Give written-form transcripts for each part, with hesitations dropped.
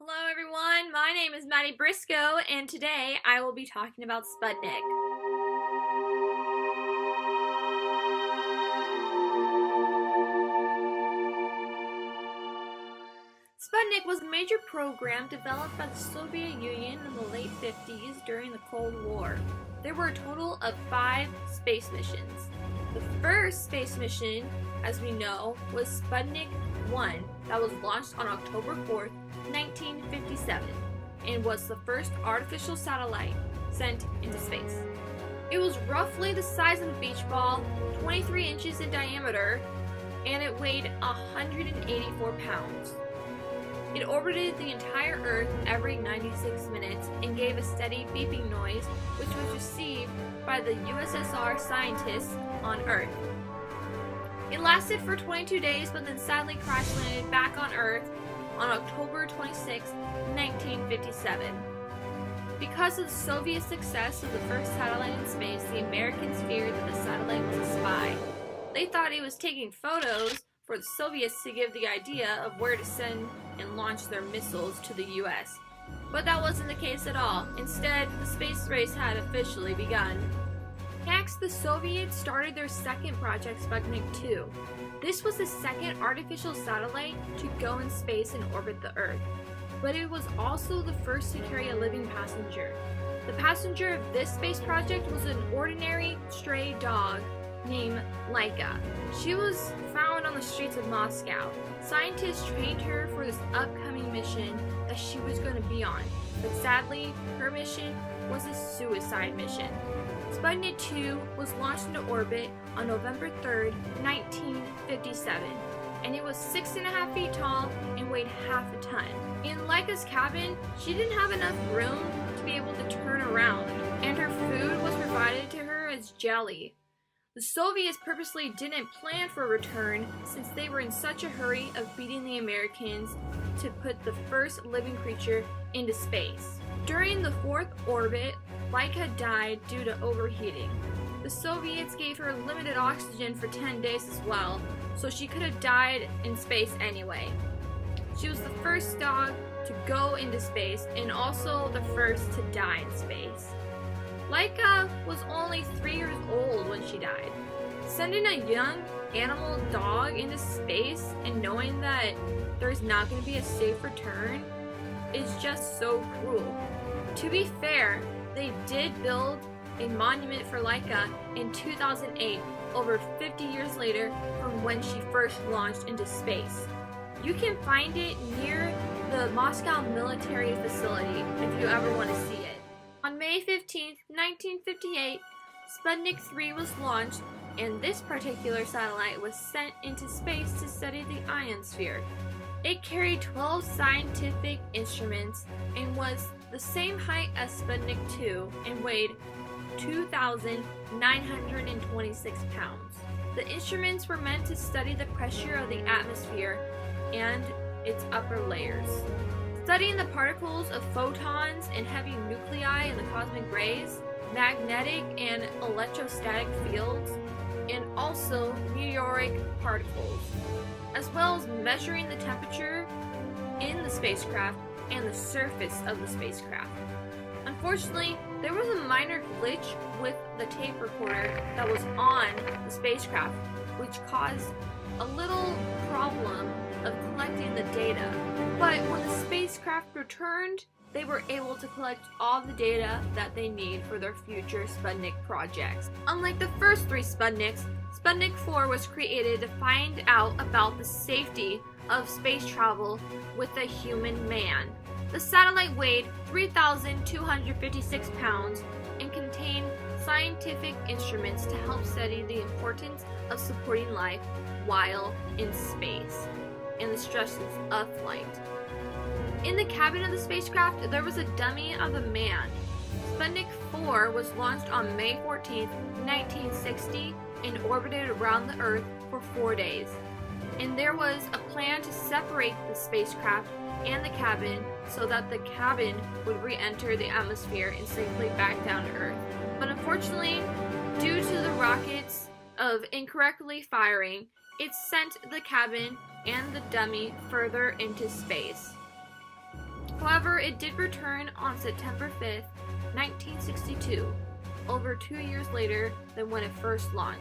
Hello everyone, my name is Maddie Briscoe and today I will be talking about Sputnik. Sputnik was a major program developed by the Soviet Union in the late 50s during the Cold War. There were a total of 5 space missions. The first space mission, as we know, was Sputnik 1 that was launched on October 4th, 1957, and was the first artificial satellite sent into space. It was roughly the size of a beach ball, 23 inches in diameter, and it weighed 184 pounds. It orbited the entire Earth every 96 minutes and gave a steady beeping noise, which was received by the USSR scientists on Earth. It lasted for 22 days, but then sadly crash-landed back on Earth on October 26, 1957. Because of the Soviet success of the first satellite in space, the Americans feared that the satellite was a spy. They thought it was taking photos for the Soviets to give the idea of where to send and launch their missiles to the US. But that wasn't the case at all. Instead, the space race had officially begun. Next, the Soviets started their second project, Sputnik 2. This was the second artificial satellite to go in space and orbit the Earth, but it was also the first to carry a living passenger. The passenger of this space project was an ordinary stray dog named Laika. She was found on the streets of Moscow. Scientists trained her for this upcoming mission that she was going to be on, but sadly, her mission was a suicide mission. Sputnik 2 was launched into orbit on November 3rd, 1957, and it was 6.5 feet tall and weighed half a ton. In Laika's cabin, she didn't have enough room to be able to turn around, and her food was provided to her as jelly. The Soviets purposely didn't plan for a return since they were in such a hurry of beating the Americans to put the first living creature into space. During the fourth orbit, Laika died due to overheating. The Soviets gave her limited oxygen for 10 days as well, so she could have died in space anyway. She was the first dog to go into space and also the first to die in space. Laika was only 3 years old when she died. Sending a young animal dog into space and knowing that there's not going to be a safe return is just so cruel. To be fair, they did build a monument for Laika in 2008, over 50 years later from when she first launched into space. You can find it near the Moscow military facility if you ever want to see it. On May 15, 1958, Sputnik 3 was launched, and this particular satellite was sent into space to study the ionosphere. It carried 12 scientific instruments and was the same height as Sputnik 2 and weighed 2,926 pounds. The instruments were meant to study the pressure of the atmosphere and its upper layers, studying the particles of photons and heavy nuclei in the cosmic rays, magnetic and electrostatic fields, and also meteoric particles, as well as measuring the temperature in the spacecraft and the surface of the spacecraft. Unfortunately, there was a minor glitch with the tape recorder that was on the spacecraft, which caused a little problem of collecting the data. But when the spacecraft returned, they were able to collect all the data that they need for their future Sputnik projects. Unlike the first 3 Sputniks, Sputnik 4 was created to find out about the safety of space travel with a human man. The satellite weighed 3,256 pounds and contained scientific instruments to help study the importance of supporting life while in space and the stresses of flight. In the cabin of the spacecraft, there was a dummy of a man. Sputnik 4 was launched on May 14, 1960, and orbited around the Earth for 4 days. And there was a plan to separate the spacecraft and the cabin so that the cabin would re-enter the atmosphere and safely back down to Earth. But unfortunately, due to the rockets of incorrectly firing, it sent the cabin and the dummy further into space. However, it did return on September 5th, 1962, over 2 years later than when it first launched.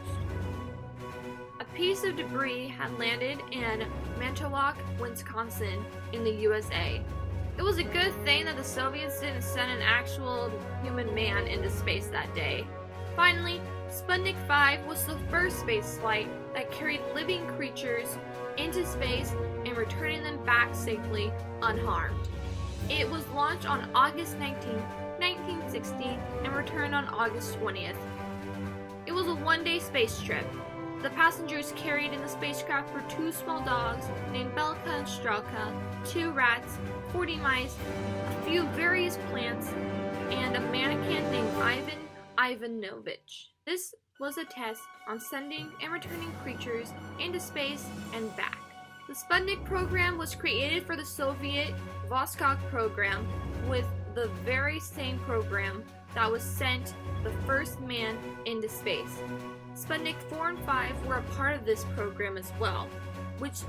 A piece of debris had landed in Manitowoc, Wisconsin, in the USA. It was a good thing that the Soviets didn't send an actual human man into space that day. Finally, Sputnik 5 was the first space flight that carried living creatures into space and returning them back safely unharmed. It was launched on August 19, 1960 and returned on August 20th. It was a one-day space trip. The passengers carried in the spacecraft were 2 small dogs named Belka and Strelka, 2 rats, 40 mice, a few various plants, and a mannequin named Ivan Ivanovich. This was a test on sending and returning creatures into space and back. The Sputnik program was created for the Soviet Vostok program, with the very same program that was sent the first man into space. Sputnik 4 and 5 were a part of this program as well, which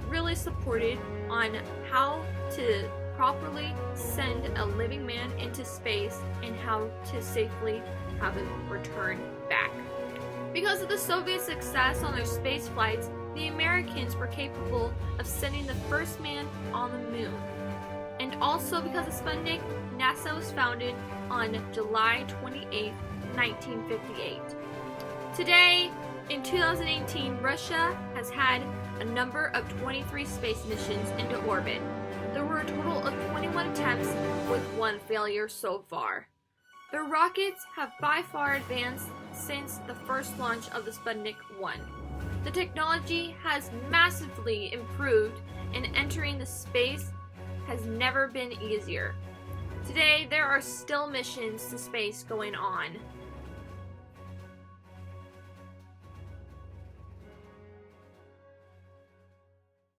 really supported on how to properly send a living man into space and how to safely have it return back. Because of the Soviet success on their space flights, the Americans were capable of sending the first man on the moon. And also because of Sputnik, NASA was founded on July 28, 1958. Today, in 2018, Russia has had a number of 23 space missions into orbit. There were a total of 21 attempts with 1 failure so far. Their rockets have by far advanced since the first launch of the Sputnik 1. The technology has massively improved, and entering the space has never been easier. Today, there are still missions to space going on.